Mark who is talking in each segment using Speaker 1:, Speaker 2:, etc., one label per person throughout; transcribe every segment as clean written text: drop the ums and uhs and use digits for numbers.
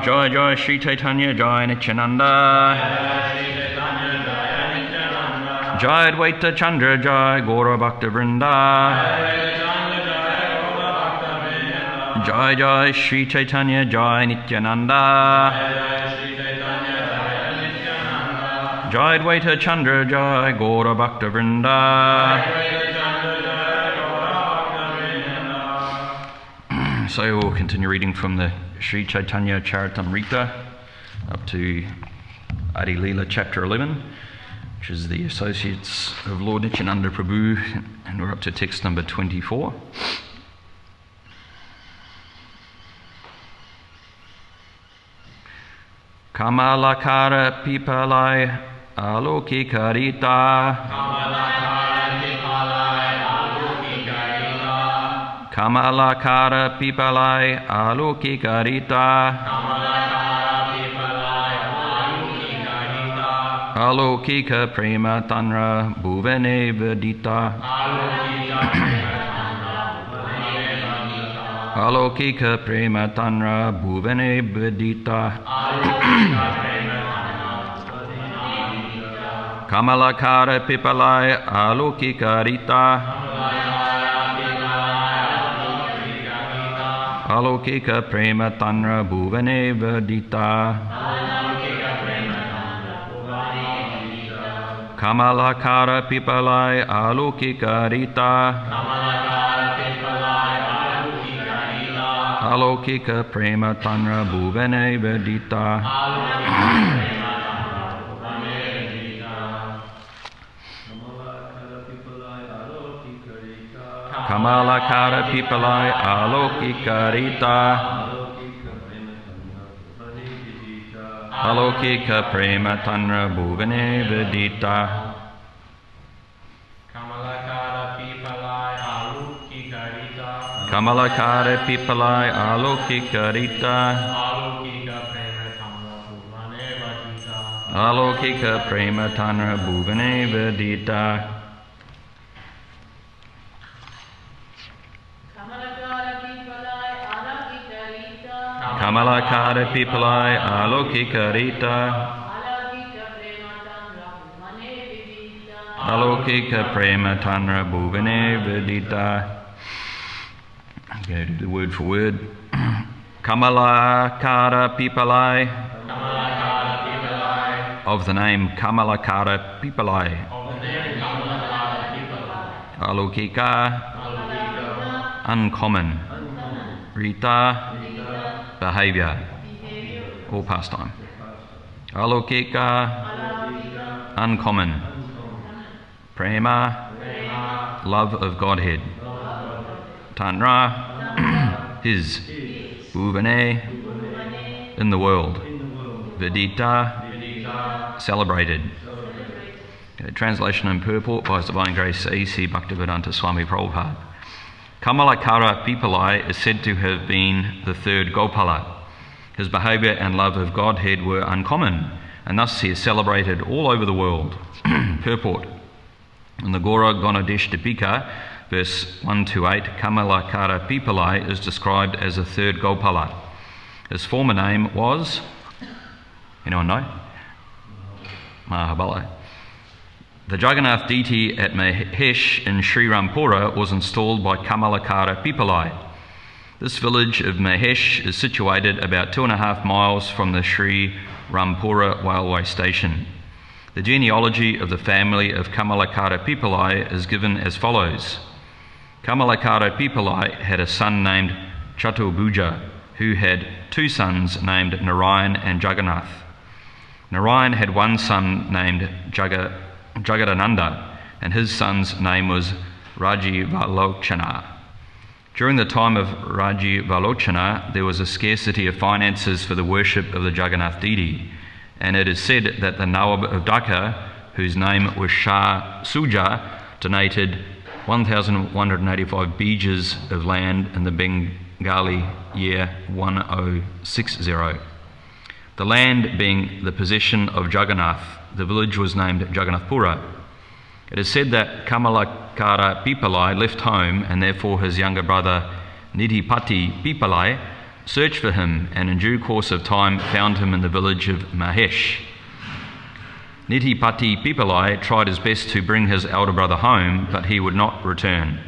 Speaker 1: Jai Jai Shri Caitanya Jai Nityananda. Jai Advaita Chandra Jai Gaura Bhakta Vrinda. Jai Jai Shri Caitanya Jai Nityananda. Jai Advaita Chandra Jai Gaura Bhakta Vrinda. So we'll continue reading from the Sri Caitanya Caritamrita up to Adi-lila chapter 11, which is the associates of Lord Nityananda Prabhu, and we're up to text number 24. Kamalakara Pipalai Alokikarita. Kamalakara Pipalai Alokikarita. Alokika Prema Tanra Bhuvane Vedita. Alokika Prema Tanra Bhuvane Vedita. Kamalakara Pipalai Alokikarita. Alokika Prema Tanra Bhuvane Vedita. Kamalakara Pipalai Alokikarita. Alokika Prema Tanra Bhuvane Vedita. Kamalakara Pipalai Alokikarita. Alokika Prema Tanra Bhuvane Vedita. Kamalakara Pipalai Alokikarita. Alokika Prema Tanra Bhuvane Vedita. Kamalakara Pipalai Alokikarita. Alokika Prema Tanra Bhuvane Vedita. Go to the word for word. Kamalakara Pipalai. Of the name Kamalakara Pipalai. Alokika. Uncommon. Rita. Behavior or pastime. Alokika. Uncommon. Prema. Love of Godhead. Tanra. His. Bhuvane. In the world. Vedita. Celebrated. Okay, translation and purport by His Divine Grace A.C. Bhaktivedanta Swami Prabhupada. Kamalakara Pipalai is said to have been the third Gopala. His behaviour and love of Godhead were uncommon, and thus he is celebrated all over the world. Purport. In the Gaura Gonadesh Dipika, verse 128, Kamalakara Pipalai is described as a third Gopala. His former name was, anyone know? Mahabala. The Jagannath deity at Mahesh in Sri Rampura was installed by Kamalakara Pipalai. This village of Mahesh is situated about 2.5 miles from the Sri Rampura railway station. The genealogy of the family of Kamalakara Pipalai is given as follows. Kamalakara Pipalai had a son named Chaturbuja, who had 2 sons named Narayan and Jagannath. Narayan had one son named Jagadananda, and his son's name was Rajivalochana. During the time of Rajivalochana, there was a scarcity of finances for the worship of the Jagannath deity, and it is said that the Nawab of Dhaka, whose name was Shah Suja, donated 1,185 beeges of land in the Bengali year 1060. The land being the possession of Jagannath, the village was named Jagannathpura. It is said that Kamalakara Pipalai left home, and therefore his younger brother Nidhipati Pipalai searched for him, and in due course of time found him in the village of Mahesh. Nithipati Pipalai tried his best to bring his elder brother home, but he would not return.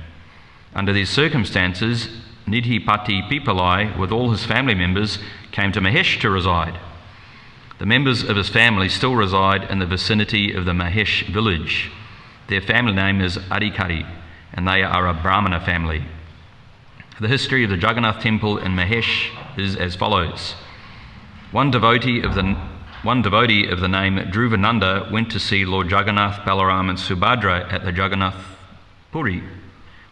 Speaker 1: Under these circumstances, Nithipati Pipalai, with all his family members, came to Mahesh to reside. The members of his family still reside in the vicinity of the Mahesh village. Their family name is Adhikari, and they are a Brahmana family. The history of the Jagannath Temple in Mahesh is as follows. One devotee of the name Dhruvananda went to see Lord Jagannath, Balaram and Subhadra at the Jagannath Puri,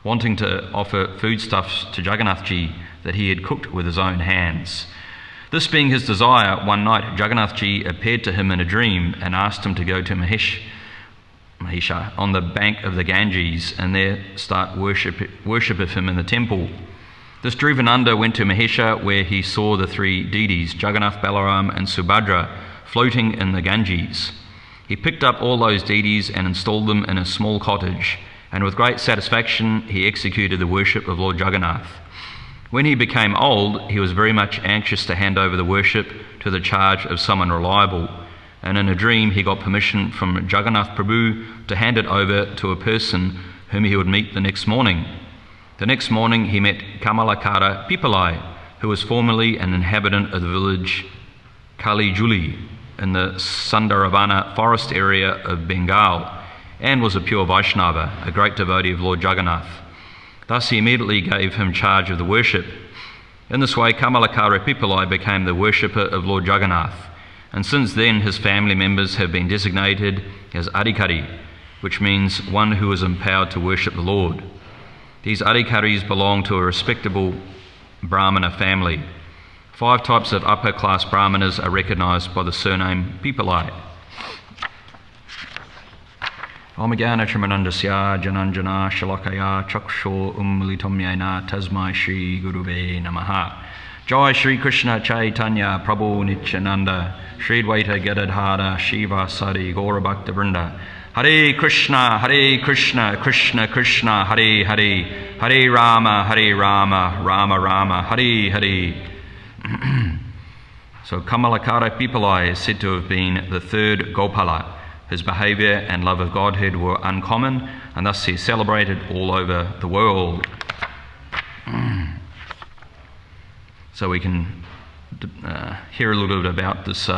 Speaker 1: wanting to offer foodstuffs to Jagannathji that he had cooked with his own hands. This being his desire, one night Jagannathji appeared to him in a dream and asked him to go to Mahesha on the bank of the Ganges and there start worship of him in the temple. This Dhruvananda went to Mahesha, where he saw the three deities, Jagannath, Balaram and Subhadra, floating in the Ganges. He picked up all those deities and installed them in a small cottage, and with great satisfaction he executed the worship of Lord Jagannath. When he became old, he was very much anxious to hand over the worship to the charge of someone reliable, and in a dream he got permission from Jagannath Prabhu to hand it over to a person whom he would meet the next morning. The next morning he met Kamalakara Pipalai, who was formerly an inhabitant of the village Kalijuli in the Sundaravana forest area of Bengal, and was a pure Vaishnava, a great devotee of Lord Jagannath. Thus he immediately gave him charge of the worship. In this way Kamalakara Pipalai became the worshipper of Lord Jagannath, and since then his family members have been designated as Adhikari, which means one who is empowered to worship the Lord. These Adhikaris belong to a respectable Brahmana family. 5 types of upper class Brahmanas are recognised by the surname Pipalai. Omagana Trimanandasya Jananjana Shalakaya Chaksho Umlitomyena Tasmai Shri Guruve Namaha. Jai Shri Krishna Caitanya Prabhu Nityananda Shri Dvaita Gadadhara Shiva Sari Gaura Bhakta Vrinda. Hare Krishna, Krishna Krishna, Hare Hare, Hare Rama, Rama Rama, Hare Hare. So Kamalakara Pipalai is said to have been the third Gopala. His behaviour and love of Godhead were uncommon, and thus he is celebrated all over the world. So we can hear a little bit about this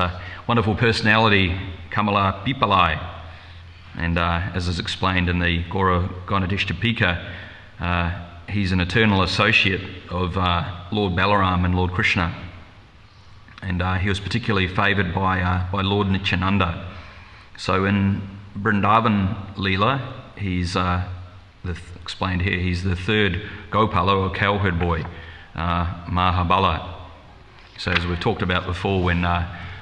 Speaker 1: wonderful personality, Kamala Pipalai. And as is explained in the Gaura Ganadishtapika, he's an eternal associate of Lord Balaram and Lord Krishna. And he was particularly favoured by Lord Nityananda. So in Vrindavan Lila, he's explained here, he's the third Gopala or cowherd boy, Mahabala. So as we've talked about before, when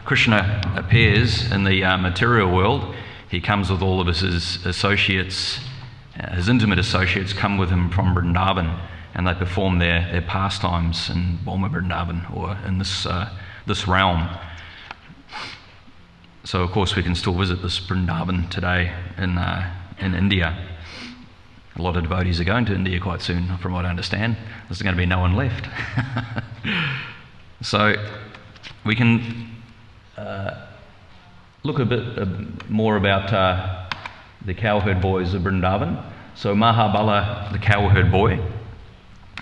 Speaker 1: Krishna appears in the material world, he comes with all of his associates, his intimate associates come with him from Vrindavan, and they perform their pastimes in Boma Vrindavan, or in this realm. So of course we can still visit this Vrindavan today in India. A lot of devotees are going to India quite soon, from what I understand. There's going to be no one left. So we can look a bit more about the cowherd boys of Vrindavan. So Mahabala, the cowherd boy,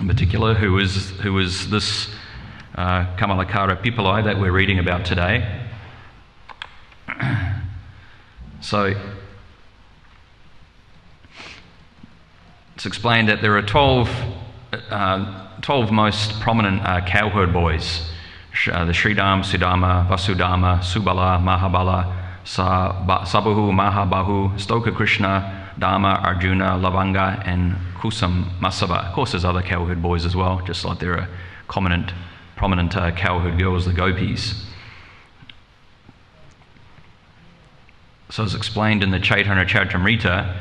Speaker 1: in particular, who is this Kamalakara Pipalai that we're reading about today. So it's explained that there are 12 most prominent cowherd boys. The Sridham, Sudama, Vasudama, Subala, Mahabala, Sabahu, Mahabahu, Stoka Krishna, Dharma, Arjuna, Lavanga, and Kusam Masava. Of course, there's other cowherd boys as well, just like there are prominent cowherd girls, the gopis. So it's explained in the Chaitanya Caritamrita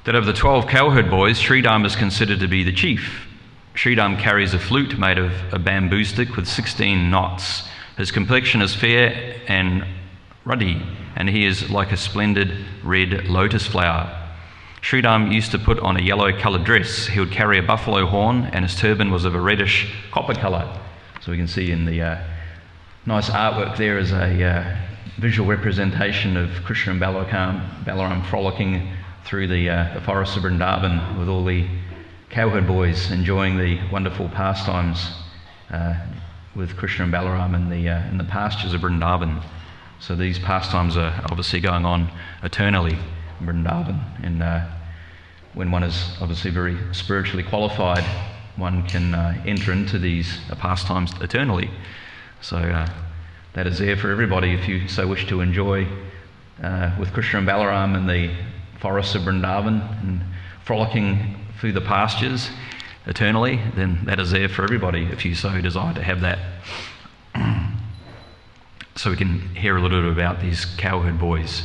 Speaker 1: that of the 12 cowherd boys, Sridham is considered to be the chief. Sridham carries a flute made of a bamboo stick with 16 knots. His complexion is fair and ruddy, and he is like a splendid red lotus flower. Sridham used to put on a yellow-coloured dress. He would carry a buffalo horn, and his turban was of a reddish copper colour. So we can see in the nice artwork there is a visual representation of Krishna and Balaram frolicking through the forests of Vrindavan with all the cowherd boys enjoying the wonderful pastimes with Krishna and Balaram in the pastures of Vrindavan. So these pastimes are obviously going on eternally in Vrindavan, and when one is obviously very spiritually qualified, one can enter into these pastimes eternally. So that is there for everybody if you so wish to enjoy with Krishna and Balaram in the forests of Vrindavan and frolicking through the pastures eternally, then that is there for everybody if you so desire to have that. So we can hear a little bit about these cowherd boys.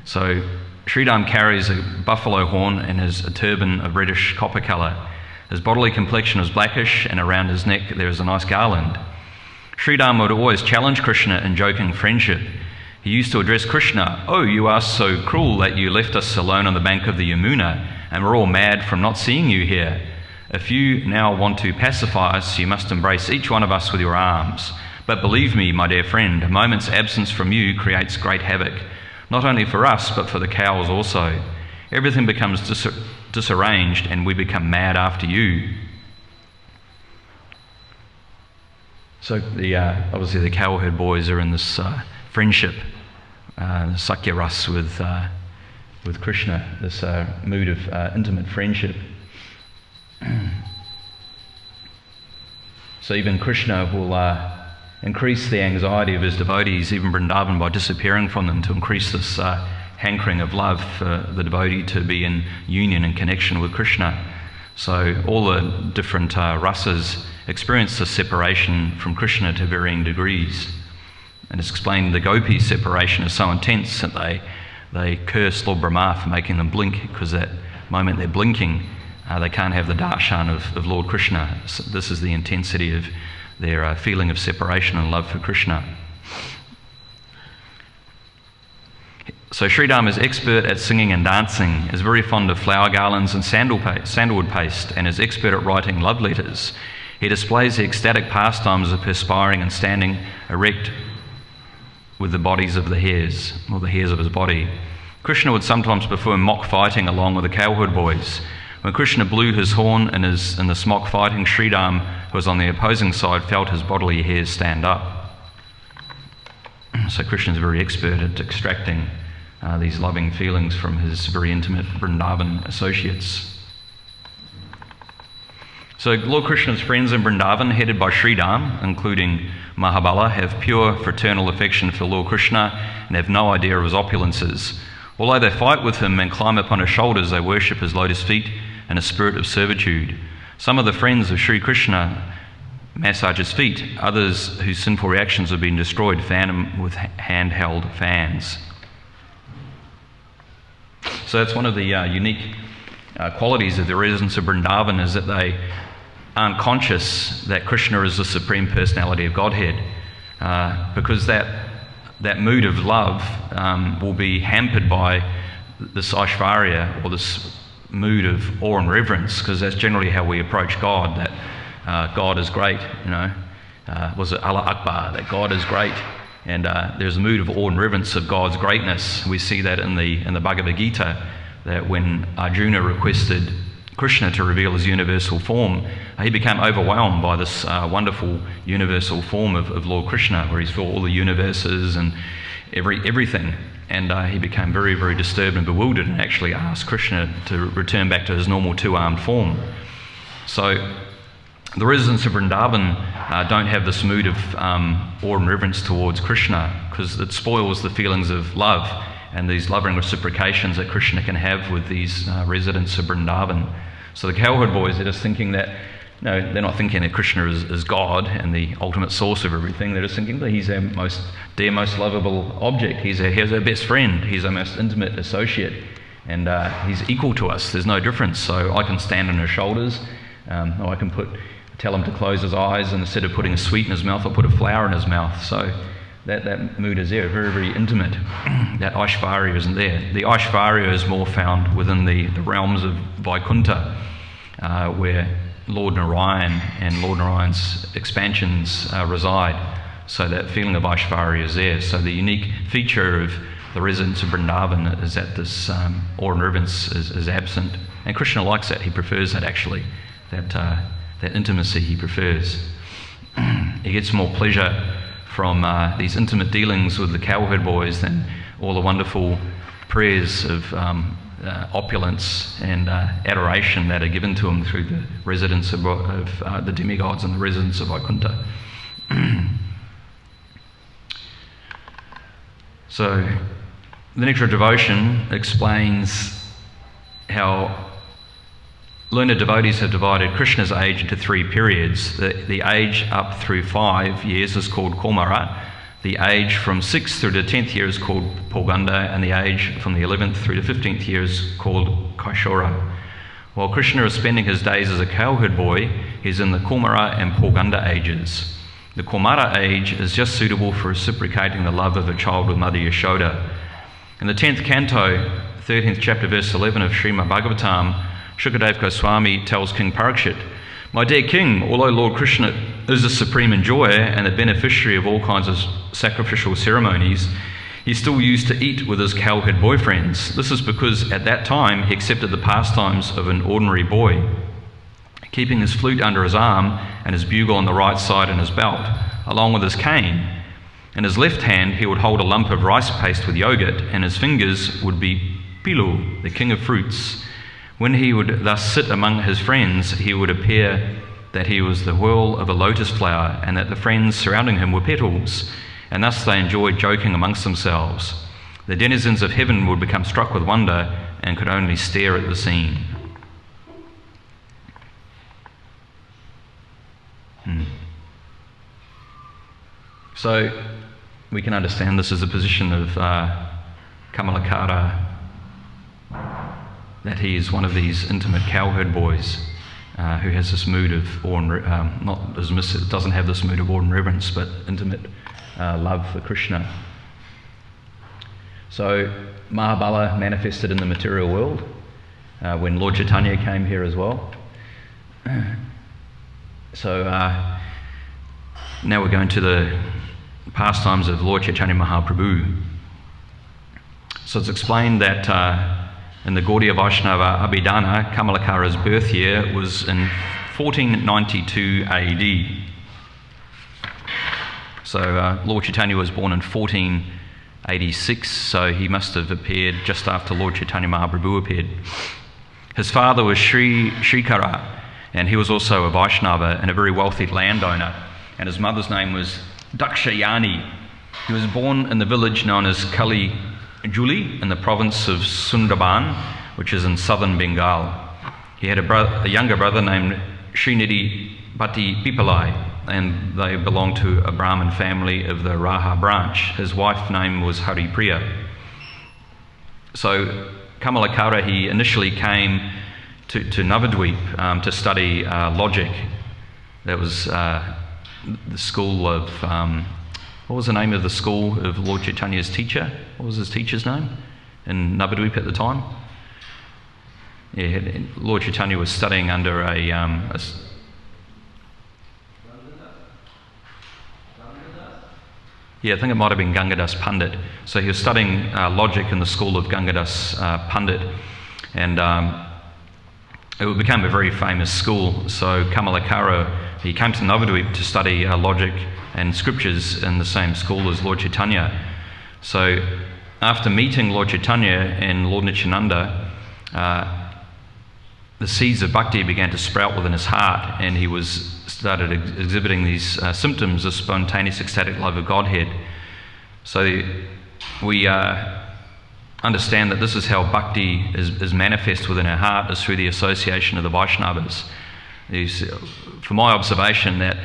Speaker 1: So Sridham carries a buffalo horn and has a turban of reddish copper colour. His bodily complexion is blackish, and around his neck there is a nice garland. Sridham would always challenge Krishna in joking friendship. He used to address Krishna, "Oh, you are so cruel that you left us alone on the bank of the Yamuna, and we're all mad from not seeing you here. If you now want to pacify us, you must embrace each one of us with your arms. But believe me, my dear friend, a moment's absence from you creates great havoc, not only for us, but for the cows also. Everything becomes disarranged, and we become mad after you." So obviously the cowherd boys are in this friendship, Sakya Ras with Krishna, this mood of intimate friendship. So even Krishna will increase the anxiety of his devotees, even Vrindavan, by disappearing from them, to increase this hankering of love for the devotee to be in union and connection with Krishna. So all the different rasas experience this separation from Krishna to varying degrees. And it's explained the gopis' separation is so intense that they curse Lord Brahma for making them blink, because that moment they're blinking, they can't have the darshan of Lord Krishna. So this is the intensity of their feeling of separation and love for Krishna. So Sridham is expert at singing and dancing, is very fond of flower garlands and sandalwood paste, and is expert at writing love letters. He displays the ecstatic pastimes of perspiring and standing erect with the bodies of the hairs, or the hairs of his body. Krishna would sometimes perform mock fighting along with the cowherd boys. When Krishna blew his horn in this mock fighting, Sridham, who was on the opposing side, felt his bodily hairs stand up. So Krishna is very expert at extracting these loving feelings from his very intimate Vrindavan associates. So Lord Krishna's friends in Vrindavan, headed by Sridham, including Mahabala, have pure fraternal affection for Lord Krishna and have no idea of his opulences. Although they fight with him and climb upon his shoulders, they worship his lotus feet in a spirit of servitude. Some of the friends of Sri Krishna massage his feet. Others, whose sinful reactions have been destroyed, fan him with handheld fans. So that's one of the unique qualities of the residents of Vrindavan, is that they aren't conscious that Krishna is the Supreme Personality of Godhead, because that mood of love will be hampered by this Aishvarya, or this mood of awe and reverence, because that's generally how we approach God, that God is great, was it Allah Akbar, that God is great, and there's a mood of awe and reverence of God's greatness. We see that in the Bhagavad Gita, that when Arjuna requested Krishna to reveal his universal form, he became overwhelmed by this wonderful universal form of Lord Krishna, where he saw all the universes and everything. And he became very, very disturbed and bewildered, and actually asked Krishna to return back to his normal two-armed form. So the residents of Vrindavan don't have this mood of awe and reverence towards Krishna, because it spoils the feelings of love and these loving reciprocations that Krishna can have with these residents of Vrindavan. So the cowherd boys are just thinking that, they're not thinking that Krishna is God and the ultimate source of everything. They're just thinking that he's our most dear, most lovable object. He's our best friend. He's our most intimate associate. And he's equal to us. There's no difference. So I can stand on his shoulders. Or I can tell him to close his eyes, and instead of putting a sweet in his mouth, I'll put a flower in his mouth. So that mood is there, very, very intimate. That Aishvarya isn't there. The Aishvarya is more found within the realms of Vaikuntha, where Lord Narayan and Lord Narayan's expansions reside. So that feeling of Aishvarya is there. So the unique feature of the residents of Vrindavan is that this awe and reverence is absent. And Krishna likes that. He prefers that, actually. That intimacy he prefers. He gets more pleasure from these intimate dealings with the cowherd boys than all the wonderful prayers of opulence and adoration that are given to him through the residents of the demigods and the residents of Vaikuntha. So, the Nectar of Devotion explains how learned devotees have divided Krishna's age into 3 periods. The age up through 5 years is called Kaumara. The age from 6th through to 10th year is called Poganda, and the age from the 11th through to 15th year is called Kaishora. While Krishna is spending his days as a cowherd boy, he's in the Kaumara and Poganda ages. The Kaumara age is just suitable for reciprocating the love of a child with Mother Yashoda. In the 10th canto, 13th chapter, verse 11 of Srimad Bhagavatam, Shukadev Goswami tells King Parikshit, "My dear king, although Lord Krishna is the supreme enjoyer and the beneficiary of all kinds of sacrificial ceremonies, he still used to eat with his cowherd boyfriends. This is because at that time he accepted the pastimes of an ordinary boy, keeping his flute under his arm and his bugle on the right side in his belt, along with his cane. In his left hand he would hold a lump of rice paste with yogurt, and his fingers would be Pilu, the king of fruits. When he would thus sit among his friends, he would appear that he was the whirl of a lotus flower, and that the friends surrounding him were petals, and thus they enjoyed joking amongst themselves. The denizens of heaven would become struck with wonder and could only stare at the scene." So we can understand this as a position of Kamalakara, that he is one of these intimate cowherd boys who has this mood of awe and doesn't have this mood of awe and reverence, but intimate love for Krishna. So Mahabala manifested in the material world when Lord Caitanya came here as well. So now we're going to the pastimes of Lord Chaitanya Mahaprabhu. So it's explained that in the Gaudiya Vaishnava Abhidhana, Kamalakara's birth year was in 1492 AD. So Lord Chaitanya was born in 1486, so he must have appeared just after Lord Chaitanya Mahaprabhu appeared. His father was Sri Shrikara, and he was also a Vaishnava and a very wealthy landowner, and his mother's name was Dakshayani. He was born in the village known as Kali Juli in the province of Sundarban, which is in southern Bengal. He had a younger brother named Srinidhi Bhatti Pipalai, and they belonged to a Brahmin family of the Raha branch. His wife's name was Haripriya. So Kamalakara, he initially came to Navadvip to study logic. That was the school of, what was the name of the school of Lord Chaitanya's teacher? What was his teacher's name in Navadvip at the time? Yeah, Lord Chaitanya was studying under I think it might have been Gangadas Pandit. So he was studying logic in the school of Gangadas Pandit, and it became a very famous school. So Kamalakara, he came to Navadvip to study logic and scriptures in the same school as Lord Chaitanya. So after meeting Lord Chaitanya and Lord Nityananda, the seeds of bhakti began to sprout within his heart, and he started exhibiting these symptoms of spontaneous ecstatic love of Godhead. So we understand that this is how bhakti is manifest within our heart, is through the association of the Vaishnavas. From my observation, that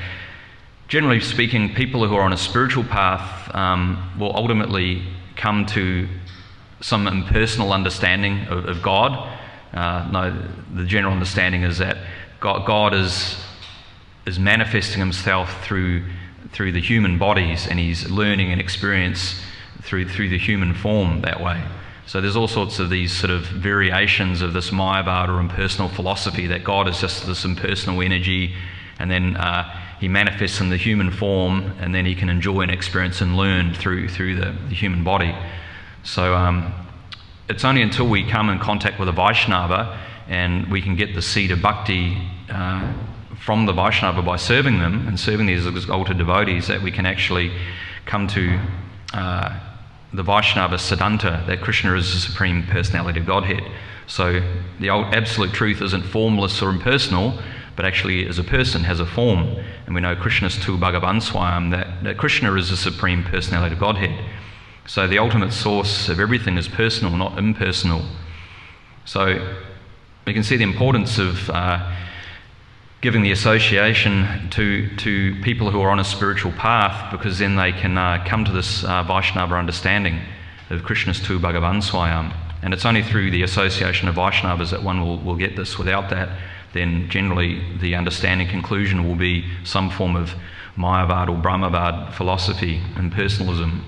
Speaker 1: generally speaking, people who are on a spiritual path will ultimately come to some impersonal understanding of God. The general understanding is that God is manifesting himself through the human bodies, and he's learning and experience through the human form that way. So there's all sorts of these sort of variations of this Mayavada or impersonal philosophy that God is just this impersonal energy, and then he manifests in the human form, and then he can enjoy and experience and learn through the human body. So it's only until we come in contact with a Vaishnava and we can get the seed of bhakti from the Vaishnava by serving them and serving these exalted devotees that we can actually come to the Vaishnava Siddhanta, that Krishna is the Supreme Personality of Godhead. So the absolute truth isn't formless or impersonal, but actually is a person, has a form. And we know Krishna's tu Bhagavan Swayam, that Krishna is the Supreme Personality of Godhead. So the ultimate source of everything is personal, not impersonal. So we can see the importance of giving the association to people who are on a spiritual path, because then they can come to this Vaishnava understanding of Krishna's tu Bhagavan Swayam. And it's only through the association of Vaishnavas that one will get this. Without that, then generally the understanding conclusion will be some form of Mayavad or Brahmavad philosophy and personalism.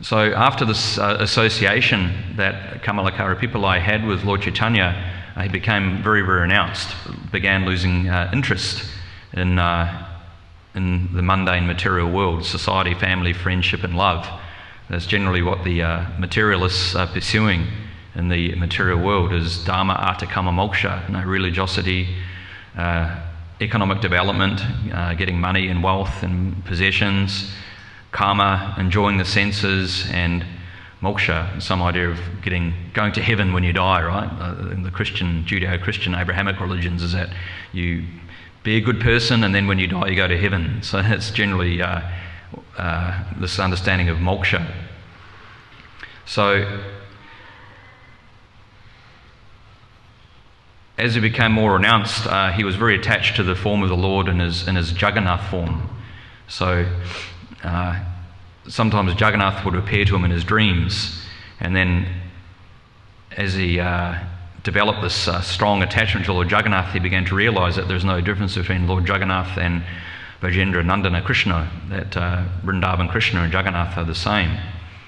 Speaker 1: So after this association that Kamalakara Pipalai had with Lord Caitanya, he became very, very renounced, began losing interest in the mundane material world, society, family, friendship and love. That's generally what the materialists are pursuing in the material world, is dharma, artha, kama, moksha, religiosity, economic development, getting money and wealth and possessions, karma, enjoying the senses, and moksha, some idea of going to heaven when you die, right? In the Christian, Judeo-Christian, Abrahamic religions is that you be a good person and then when you die you go to heaven. So that's generally this understanding of moksha. So as he became more renounced, he was very attached to the form of the Lord in his Jagannath form. So sometimes Jagannath would appear to him in his dreams, and then as he developed this strong attachment to Lord Jagannath, he began to realise that there's no difference between Lord Jagannath and Bhajendra Nandana Krishna, that Vrindavan Krishna and Jagannath are the same.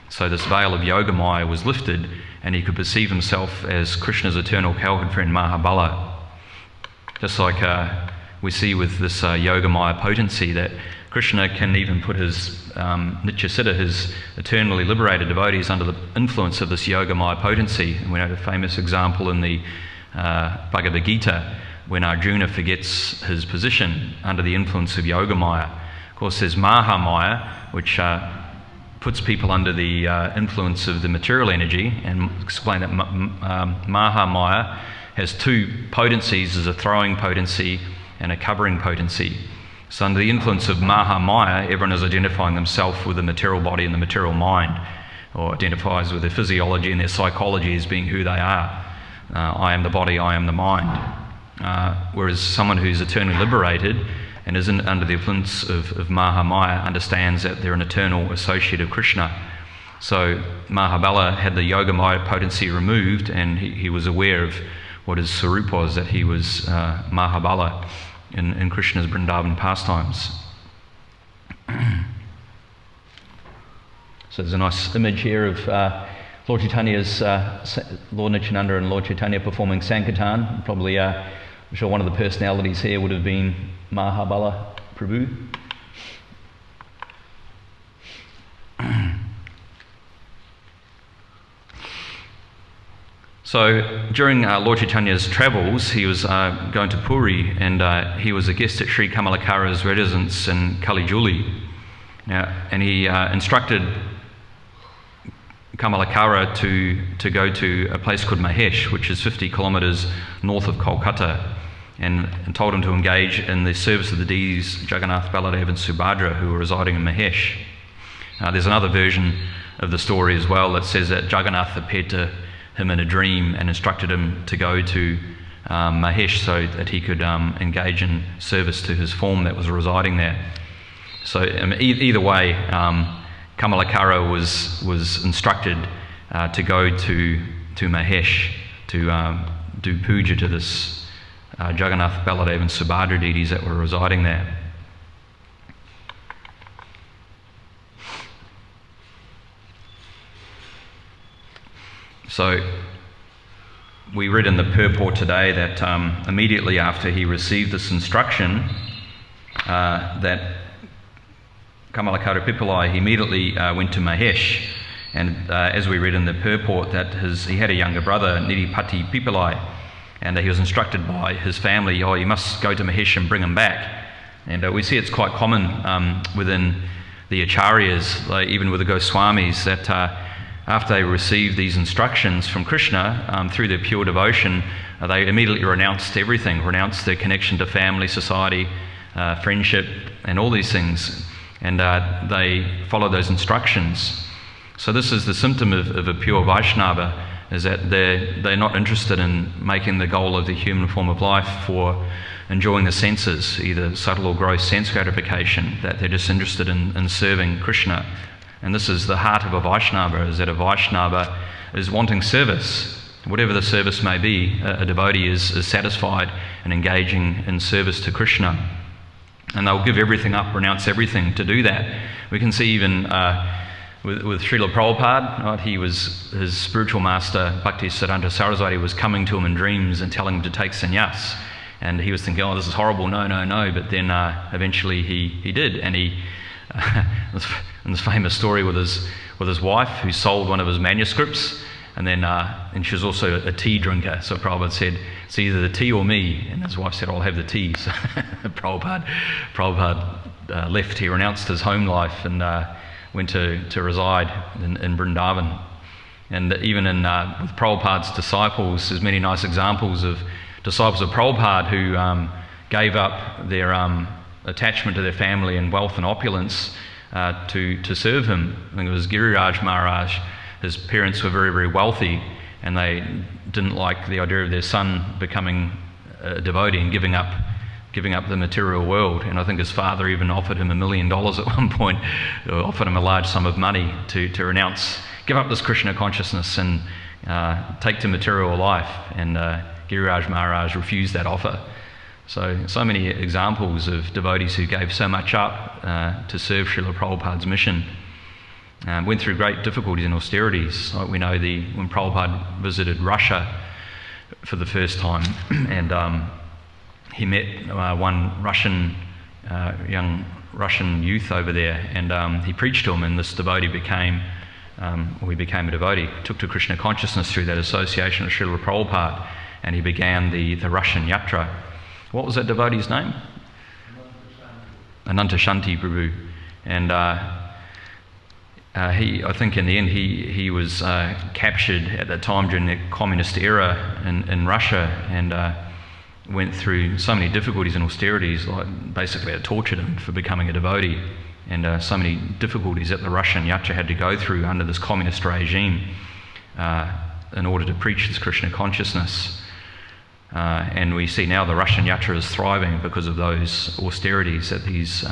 Speaker 1: So this veil of Yogamaya was lifted, and he could perceive himself as Krishna's eternal cowherd friend Mahabala. Just like we see with this Yogamaya potency, that Krishna can even put his Nityasiddha, his eternally liberated devotees, under the influence of this Yogamaya potency. And we know the famous example in the Bhagavad Gita, when Arjuna forgets his position under the influence of Yogamaya. Of course, there's Mahamaya, which puts people under the influence of the material energy, and explain that Mahamaya has two potencies, as a throwing potency and a covering potency. So under the influence of Mahamaya, everyone is identifying themselves with the material body and the material mind, or identifies with their physiology and their psychology as being who they are. I am the body, I am the mind. Whereas someone who's eternally liberated and isn't under the influence of Mahamaya understands that they're an eternal associate of Krishna. So Mahabala had the Yogamaya potency removed, and he was aware of what his Sarup was, that he was Mahabala in Krishna's Vrindavan pastimes. So there's a nice image here of Lord Chaitanya's, Lord Nityananda and Lord Caitanya performing Sankirtan. Probably, I'm sure one of the personalities here would have been Mahabala Prabhu. So during Lord Chaitanya's travels, he was going to Puri, and he was a guest at Sri Kamalakara's residence in Kalijuli. And he instructed Kamalakara to go to a place called Mahesh, which is 50 kilometres north of Kolkata, and told him to engage in the service of the deities Jagannath, Baladev and Subhadra, who were residing in Mahesh. There's another version of the story as well that says that Jagannath appeared to him in a dream and instructed him to go to Mahesh so that he could engage in service to his form that was residing there. So either way, Kamalakara was instructed to go to Mahesh to do puja to this Jagannath, Baladev and Subhadra deities that were residing there. So we read in the purport today that immediately after he received this instruction, that Kamalakara Pipilai, he immediately went to Mahesh, and as we read in the purport, that he had a younger brother, Nidipati Pipilai, and he was instructed by his family, you must go to Mahesh and bring him back. And we see it's quite common within the acharyas, even with the Goswamis, that after they received these instructions from Krishna through their pure devotion, they immediately renounced everything, renounced their connection to family, society, friendship, and all these things, and they followed those instructions. So this is the symptom of a pure Vaishnava, is that they're not interested in making the goal of the human form of life for enjoying the senses, either subtle or gross sense gratification, that they're just interested in serving Krishna. And this is the heart of a Vaishnava, is that a Vaishnava is wanting service. Whatever the service may be, a devotee is satisfied and engaging in service to Krishna. And they'll give everything up, renounce everything to do that. We can see even with Srila Prabhupada, right, his spiritual master, Bhaktisiddhanta Saraswati, was coming to him in dreams and telling him to take sannyas. And he was thinking, this is horrible, no. But then eventually he did. And he, in this famous story with his wife, who sold one of his manuscripts, and then and she was also a tea drinker. So Prabhupada said, it's either the tea or me. And his wife said, I'll have the tea. So Prabhupada left. He renounced his home life and went to reside in Vrindavan. And even with Prabhupada's disciples, there's many nice examples of disciples of Prabhupada who gave up their attachment to their family and wealth and opulence to serve him. I think it was Giriraj Maharaj. His parents were very, very wealthy, and they didn't like the idea of their son becoming a devotee and giving up the material world. And I think his father even offered him $1 million at one point, or offered him a large sum of money to renounce, give up this Krishna consciousness and take to material life. And Giriraj Maharaj refused that offer. So many examples of devotees who gave so much up to serve Srila Prabhupada's mission. Went through great difficulties and austerities. Like we know when Prabhupada visited Russia for the first time, and he met one young Russian youth over there, and he preached to him, and this devotee became a devotee, took to Krishna consciousness through that association with Srila Prabhupada, and he began the Russian yatra. What was that devotee's name? Anantashanti Prabhu. And I think in the end he was captured at that time during the communist era in Russia, and went through so many difficulties and austerities, like basically it tortured him for becoming a devotee, and so many difficulties that the Russian yatra had to go through under this communist regime in order to preach this Krishna consciousness. And we see now the Russian yatra is thriving because of those austerities that these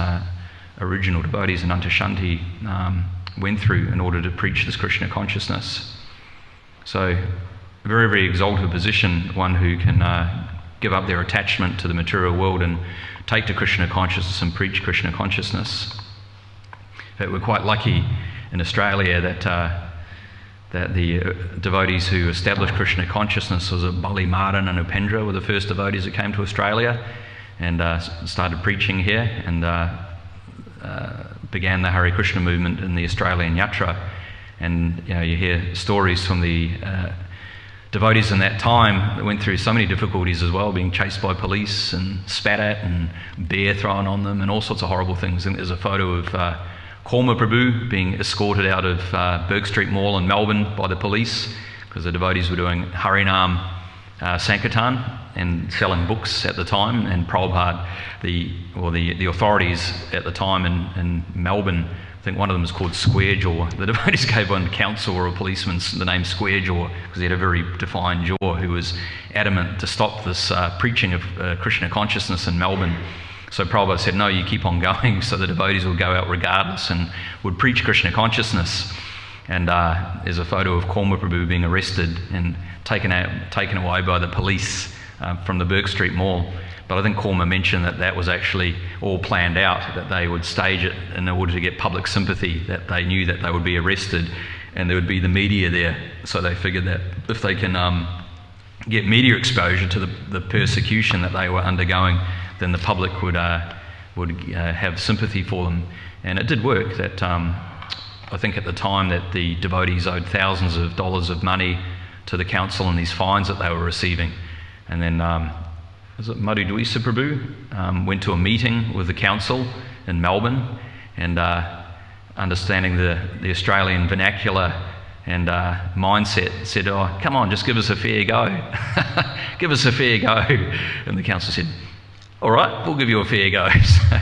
Speaker 1: original devotees in Antashanti went through in order to preach this Krishna consciousness. So a very, very exalted position, one who can give up their attachment to the material world and take to Krishna consciousness and preach Krishna consciousness. But we're quite lucky in Australia that the devotees who established Krishna consciousness was Bali Madan and Upendra were the first devotees that came to Australia and started preaching here, and began the Hare Krishna movement in the Australian yatra. And you hear stories from the devotees in that time that went through so many difficulties as well, being chased by police and spat at and beer thrown on them and all sorts of horrible things. And there's a photo of Korma Prabhu being escorted out of Burke Street Mall in Melbourne by the police because the devotees were doing Harinam Sankirtan and selling books at the time. And Prabhupada, the authorities at the time in Melbourne, I think one of them was called Square Jaw. The devotees gave one counsel or a policeman the name Square Jaw because he had a very defined jaw, who was adamant to stop this preaching of Krishna consciousness in Melbourne. So Prabhupada said, no, you keep on going. So the devotees would go out regardless and would preach Krishna consciousness. And there's a photo of Korma Prabhu being arrested and taken away by the police from the Burke Street Mall. But I think Korma mentioned that was actually all planned out, that they would stage it in order to get public sympathy, that they knew that they would be arrested and there would be the media there. So they figured that if they can get media exposure to the persecution that they were undergoing, then the public would have sympathy for them. And it did work. That I think at the time that the devotees owed thousands of dollars of money to the council and these fines that they were receiving. And then was it Madhu Dwisa Prabhu went to a meeting with the council in Melbourne, and understanding the Australian vernacular and mindset, said, "Oh, come on, just give us a fair go. Give us a fair go." And the council said, "All right, we'll give you a fair go." So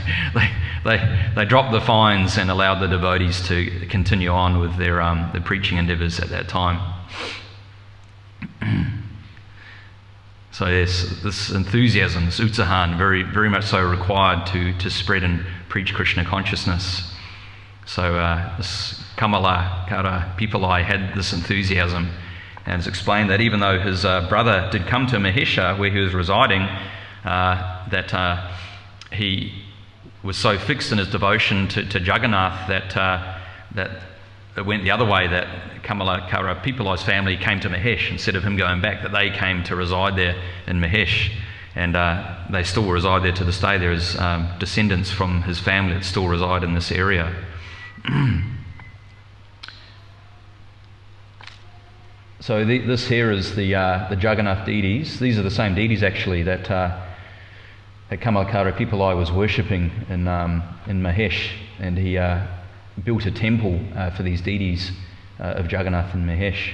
Speaker 1: they dropped the fines and allowed the devotees to continue on with their preaching endeavours at that time. So yes, this enthusiasm, this utsahan, very, very much so required to spread and preach Krishna consciousness. So this Kamalakara Pipalai had this enthusiasm, and it's explained that even though his brother did come to Mahesha, where he was residing, that he was so fixed in his devotion to Jagannath that it went the other way, that Kamalakara Pipalai's family came to Mahesh instead of him going back, that they came to reside there in Mahesh. And they still reside there to this day. There is descendants from his family that still reside in this area. So this here is the Jagannath deities. These are the same deities actually that Kamalakara Pipalai was worshipping in Mahesh, and he built a temple for these deities of Jagannath in Mahesh.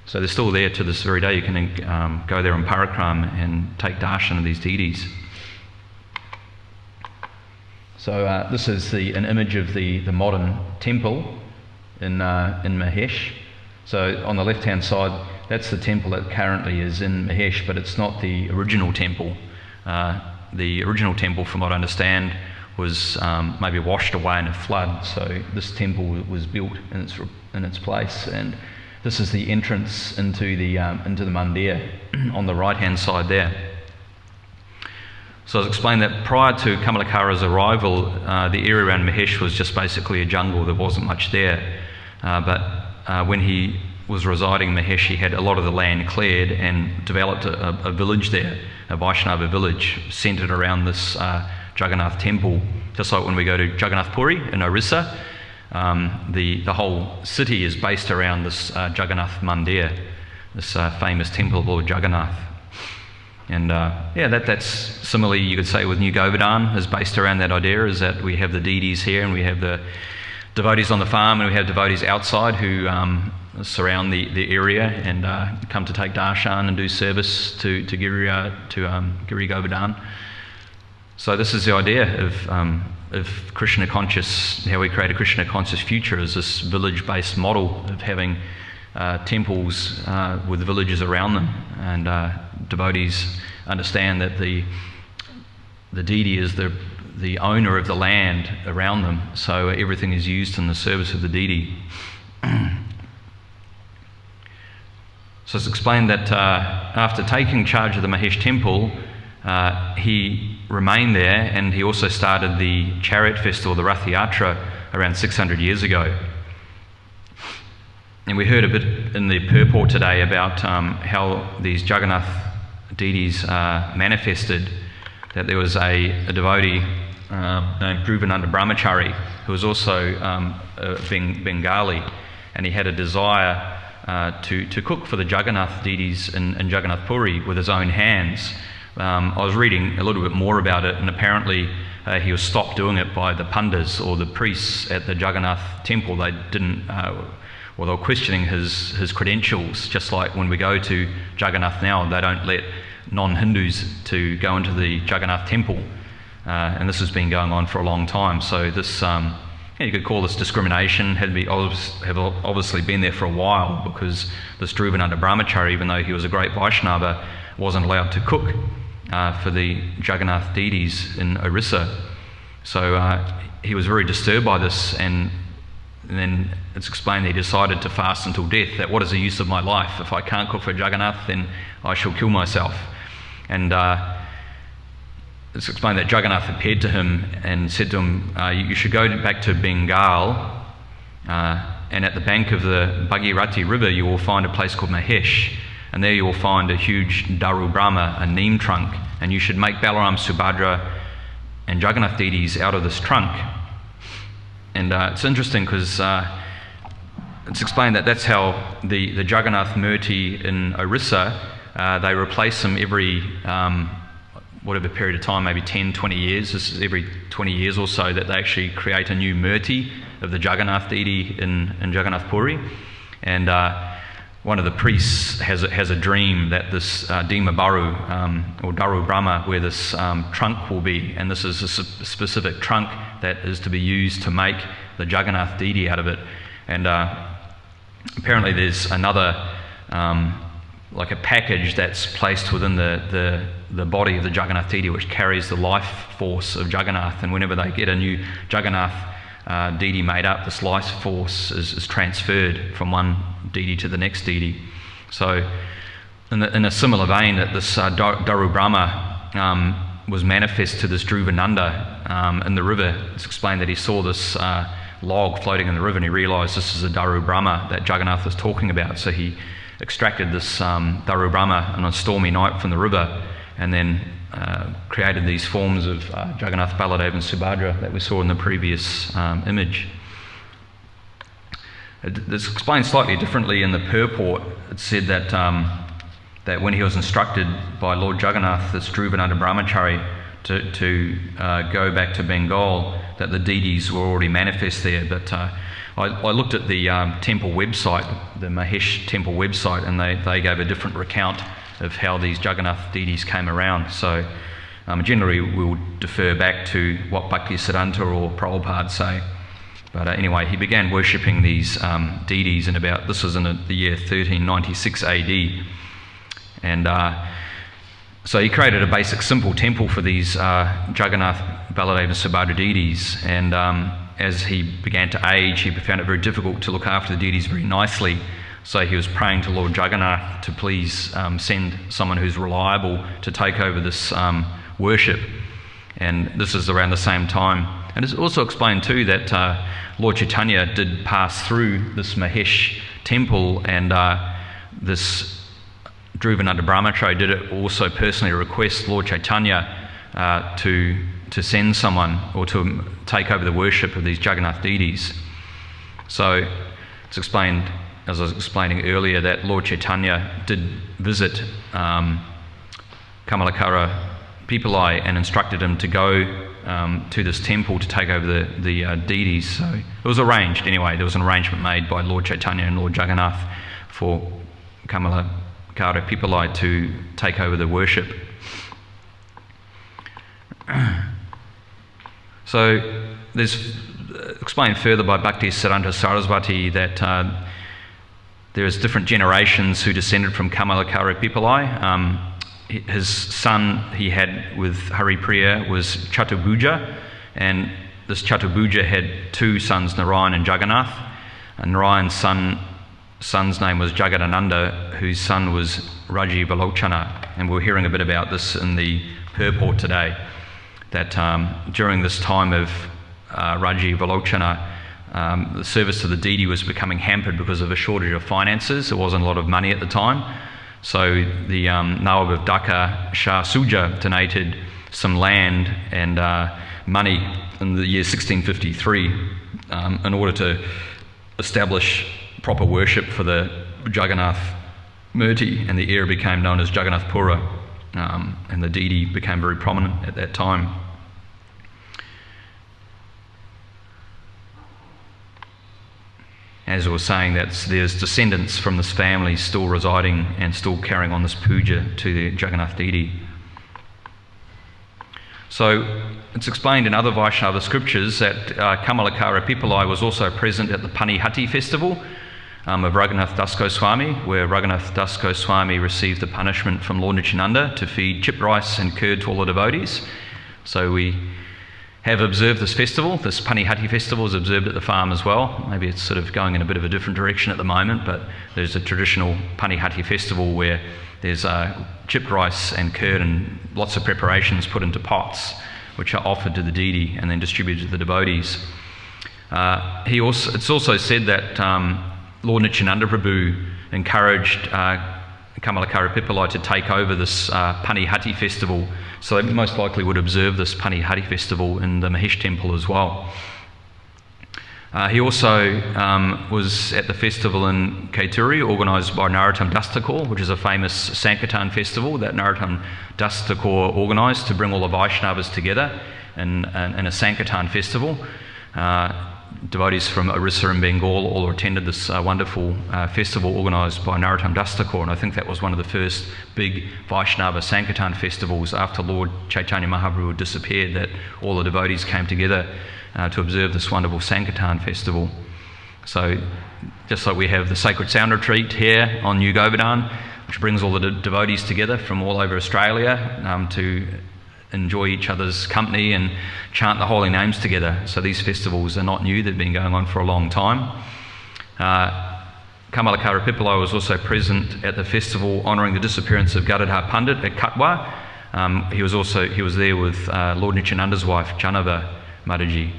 Speaker 1: So they're still there to this very day. You can go there on Parakram and take darshan of these deities. So this is an image of the modern temple in Mahesh. So on the left-hand side, that's the temple that currently is in Mahesh, but it's not the original temple. The original temple, from what I understand, was maybe washed away in a flood. So this temple was built in its place, and this is the entrance into the mandir on the right-hand side there. So I was explained that prior to Kamalakara's arrival, the area around Mahesh was just basically a jungle. There wasn't much there. But when he was residing in Mahesh, he had a lot of the land cleared and developed a village there, a Vaishnava village centred around this Jagannath temple. Just like when we go to Jagannath Puri in Orissa, the whole city is based around this Jagannath Mandir, this famous temple of Lord Jagannath. And that's similarly, you could say, with New Govardhana, is based around that idea, is that we have the deities here and we have the devotees on the farm and we have devotees outside who surround the area and come to take darshan and do service to Giri Govardhana. So this is the idea of Krishna conscious, how we create a Krishna conscious future, is this village-based model of having temples with villages around them, and devotees understand that the deity is the owner of the land around them, so everything is used in the service of the deity. So it's explained that after taking charge of the Mahesh temple, he remained there, and he also started the chariot festival, the Rath Yatra, around 600 years ago. And we heard a bit in the purport today about how these Jagannath deities manifested, that there was a devotee named Dhruvananda Brahmachari, who was also Bengali, and he had a desire to cook for the Jagannath deities in Jagannath Puri with his own hands. I was reading a little bit more about it, and apparently he was stopped doing it by the pandas, or the priests at the Jagannath temple. They didn't, they were questioning his credentials, just like when we go to Jagannath now, they don't let non-Hindus to go into the Jagannath temple, and this has been going on for a long time. So this, you could call this discrimination, have obviously been there for a while, because this Dhruvananda Brahmachari, even though he was a great Vaishnava, wasn't allowed to cook for the Jagannath deities in Orissa. So he was very disturbed by this, and then it's explained that he decided to fast until death, that what is the use of my life? If I can't cook for Jagannath, then I shall kill myself. And it's explained that Jagannath appeared to him and said to him, you should go back to Bengal and at the bank of the Bhagirathi River you will find a place called Mahesh, and there you will find a huge Daru Brahma, a neem trunk, and you should make Balaram, Subhadra and Jagannath deities out of this trunk. And it's interesting because it's explained that that's how the Jagannath Murti in Orissa, they replace them every whatever period of time, maybe 10, 20 years. This is every 20 years or so that they actually create a new Murti of the Jagannath deity in Jagannath Puri. And one of the priests has a dream that this Dima Baru, or Daru Brahma, where this trunk will be, and this is a specific trunk that is to be used to make the Jagannath deity out of it. And apparently there's another, like a package that's placed within the body of the Jagannath deity which carries the life force of Jagannath, and whenever they get a new Jagannath deity made up, this life force is transferred from one deity to the next deity. So in a similar vein, that this Daru Brahma was manifest to this Dhruvananda in the river. It's explained that he saw this log floating in the river and he realised this is a Daru Brahma that Jagannath was talking about. So he extracted this Daru Brahma on a stormy night from the river, and then created these forms of Jagannath, Baladev and Subhadra that we saw in the previous image. It's explained slightly differently in the purport. It said that that when he was instructed by Lord Jagannath, this Dhruvananda Brahmachari, to go back to Bengal, that the deities were already manifest there. But I looked at the temple website, the Mahesh temple website, and they gave a different recount of how these Jagannath deities came around. So generally we'll defer back to what Bhaktisiddhanta or Prabhupada say. But anyway, he began worshipping these deities this was in the year 1396 AD. And so he created a basic simple temple for these Jagannath, Baladev and Subhadra deities. And as he began to age, he found it very difficult to look after the deities very nicely. So he was praying to Lord Jagannath to please send someone who's reliable to take over this worship. And this is around the same time. And it's also explained too that Lord Caitanya did pass through this Mahesh temple, and this Dhruvananda Brahmachari did also personally request Lord Caitanya to send someone or to take over the worship of these Jagannath deities. So it's explained, as I was explaining earlier, that Lord Caitanya did visit Kamalakara Pipalai and instructed him to go to this temple to take over the deities. So it was arranged anyway. There was an arrangement made by Lord Caitanya and Lord Jagannath for Kamalakara Pipalai to take over the worship. So there's explained further by Bhaktisiddhanta Sarasvati that there is different generations who descended from Kamalakara Pipalai. His son he had with Haripriya was Chaturbuja, and this Chaturbuja had two sons, Narayan and Jagannath. And Narayan's son's name was Jagadananda, whose son was Rajiv Alochana. And we're hearing a bit about this in the purport today, that during this time of Rajiv Alochana, the service to the deity was becoming hampered because of a shortage of finances. There wasn't a lot of money at the time. So the Nawab of Dhaka, Shah Suja, donated some land and money in the year 1653 in order to establish proper worship for the Jagannath Murti, and the area became known as Jagannath Pura, and the deity became very prominent at that time. As I was saying, there's descendants from this family still residing and still carrying on this puja to the Jagannath deity. So it's explained in other Vaishnava scriptures that Kamalakara Pipalai was also present at the Panihati festival of Raghunath Das Goswami, where Raghunath Das Goswami received the punishment from Lord Nityananda to feed chip rice and curd to all the devotees. So we have observed this festival. This Panihati festival is observed at the farm as well. Maybe it's sort of going in a bit of a different direction at the moment, but there's a traditional Panihati festival where there's chipped rice and curd and lots of preparations put into pots, which are offered to the deity and then distributed to the devotees. It's also said that Lord Nityananda Prabhu encouraged Kamalakara Pipilai to take over this Panihati festival, so they most likely would observe this Panihati festival in the Mahesh temple as well. He also was at the festival in Caitanya, organised by Narottam Dastakor, which is a famous Sankirtan festival that Narottam Dastakor organised to bring all the Vaishnavas together in a Sankirtan festival. Devotees from Orissa and Bengal all attended this wonderful festival organised by Narottam Dastakor, and I think that was one of the first big Vaishnava Sankirtan festivals after Lord Chaitanya Mahaprabhu disappeared, that all the devotees came together to observe this wonderful Sankirtan festival. So just like we have the Sacred Sound Retreat here on New Govardhana, which brings all the devotees together from all over Australia to enjoy each other's company and chant the holy names together. So these festivals are not new, they've been going on for a long time. Kamalakara Pipilai was also present at the festival honouring the disappearance of Gadadhar Pandit at Katwa. He was there with Lord Nityananda's wife, Janava Mataji.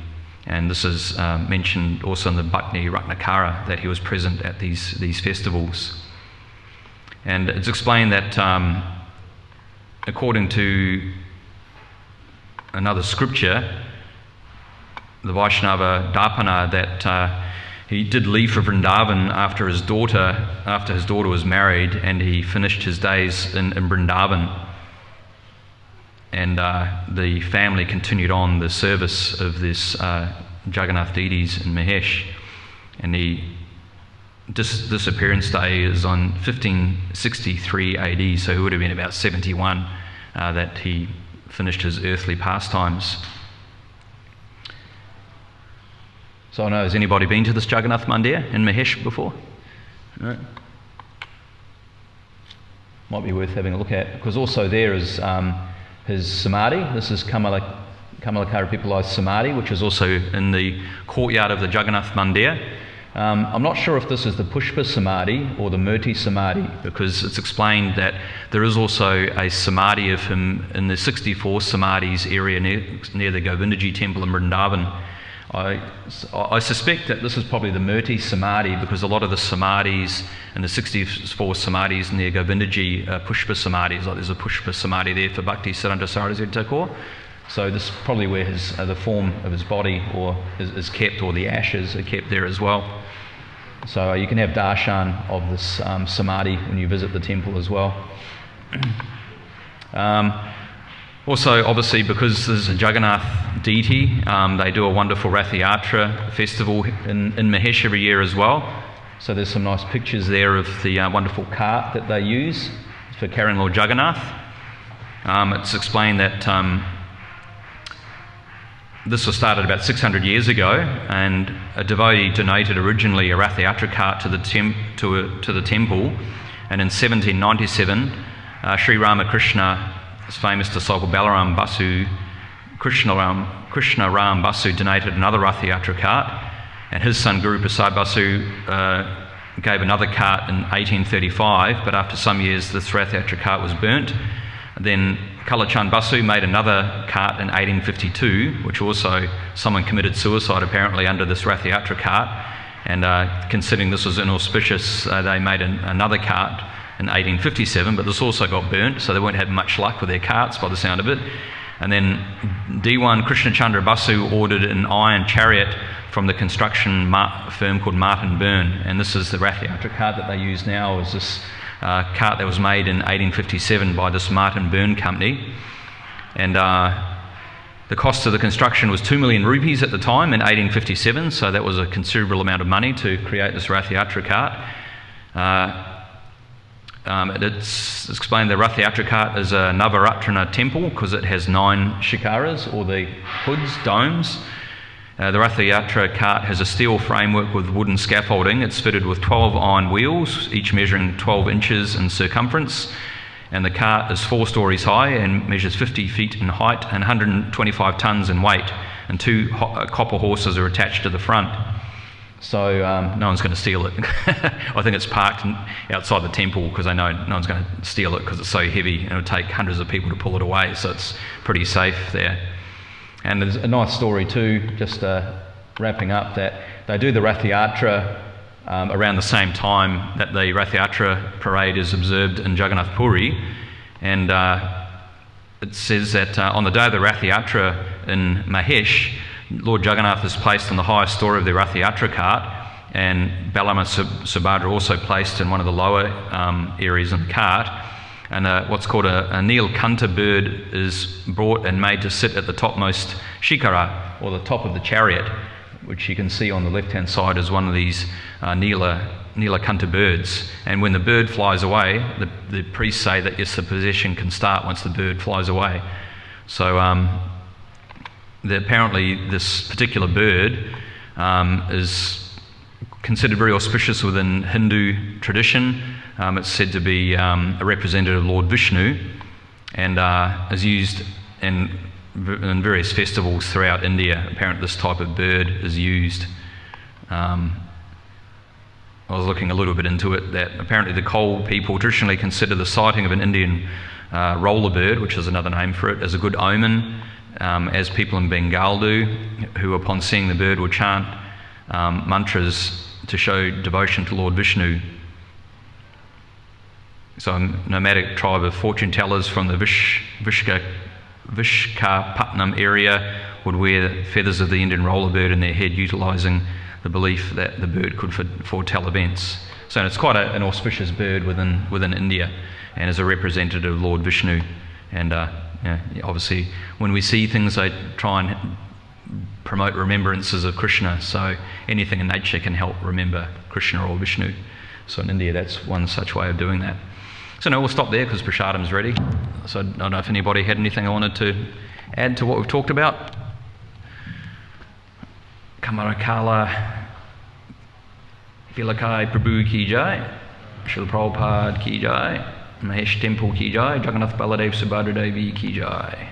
Speaker 1: And this is mentioned also in the Bhakti Ratnakara, that he was present at these festivals. And it's explained that according to another scripture, the Vaishnava Dapana, that he did leave for Vrindavan after his daughter was married, and he finished his days in Vrindavan. And the family continued on the service of this Jagannath deities in Mahesh. And the disappearance day is on 1563 AD, so it would have been about 71 that he finished his earthly pastimes. So I know, has anybody been to this Jagannath Mandir in Mahesh before? No? Might be worth having a look at, because also there is his samadhi. This is Kamalakara Pipilai's samadhi, which is also in the courtyard of the Jagannath Mandir. I'm not sure if this is the Pushpa Samadhi or the Murti Samadhi, because it's explained that there is also a samadhi of him in the 64 Samadhis area near the Govindaji temple in Vrindavan. I suspect that this is probably the Murti Samadhi, because a lot of the Samadhis and the 64 Samadhis near Govindaji are Pushpa Samadhis. Like there's a Pushpa Samadhi there for Bhakti Siddhanta Saraswati Thakur. So this is probably where the form of his body is kept, or the ashes are kept there as well. So you can have darshan of this samadhi when you visit the temple as well. Also, obviously, because there's a Jagannath deity, they do a wonderful Rath Yatra festival in Mahesh every year as well. So there's some nice pictures there of the wonderful cart that they use for carrying Lord Jagannath. It's explained that this was started about 600 years ago, and a devotee donated originally a Rath Yatra cart to the temple, and in 1797, Sri Ramakrishna's famous disciple Balaram Basu, Krishna Ram Basu donated another Rath Yatra cart, and his son Guru Prasad Basu gave another cart in 1835, but after some years this Rath Yatra cart was burnt. Then Kalachand Basu made another cart in 1852, which also someone committed suicide apparently under this Rath Yatra cart, and considering this was inauspicious, they made another cart in 1857, but this also got burnt, so they weren't having much luck with their carts by the sound of it. And then D1 Krishna Chandra Basu ordered an iron chariot from the construction firm called Martin Byrne, and this is the Rath Yatra cart that they use now, is this cart that was made in 1857 by this Martin Byrne company. And the cost of the construction was 2 million rupees at the time in 1857, so that was a considerable amount of money to create this Rath Yatra cart. It's explained the Rath Yatra cart is a Navaratrana temple because it has 9 shikaras, or the hoods, domes. The Rath Yatra cart has a steel framework with wooden scaffolding. It's fitted with 12 iron wheels, each measuring 12 inches in circumference. And the cart is 4 stories high and measures 50 feet in height and 125 tonnes in weight. And 2 copper horses are attached to the front. So no one's going to steal it. I think it's parked outside the temple because they know no one's going to steal it because it's so heavy and it would take hundreds of people to pull it away. So it's pretty safe there. And there's a nice story too, just wrapping up, that they do the Rath Yatra around the same time that the Rath Yatra parade is observed in Jagannath Puri, and it says that on the day of the Rath Yatra in Mahesh, Lord Jagannath is placed on the highest story of the Rath Yatra cart, and Balama Subhadra also placed in one of the lower areas in the cart. And what's called a Nilkanta bird is brought and made to sit at the topmost shikara, or the top of the chariot, which you can see on the left-hand side as one of these Nilakanta birds. And when the bird flies away, the priests say that yes, the procession can start once the bird flies away. So apparently this particular bird is considered very auspicious within Hindu tradition. It's said to be a representative of Lord Vishnu, and is used in various festivals throughout India. Apparently this type of bird is used. I was looking a little bit into it, that apparently the Kol people traditionally consider the sighting of an Indian roller bird, which is another name for it, as a good omen, as people in Bengal do, who upon seeing the bird will chant mantras to show devotion to Lord Vishnu. So a nomadic tribe of fortune tellers from the Vishkapatnam area would wear the feathers of the Indian roller bird in their head, utilising the belief that the bird could foretell events. So it's quite an auspicious bird within India, and is a representative of Lord Vishnu. And obviously when we see things, they try and promote remembrances of Krishna, so anything in nature can help remember Krishna or Vishnu. So in India, that's one such way of doing that. So no, we'll stop there because prasadam's ready. So I don't know if anybody had anything I wanted to add to what we've talked about. Kamarakala Vilakai Prabhu ki jai, Srila Prabhupada ki jai, Mahesh Temple ki jai, Jagannath Baladev Subhadra Devi ki jai.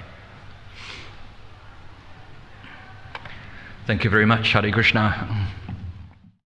Speaker 1: Thank you very much. Hare Krishna.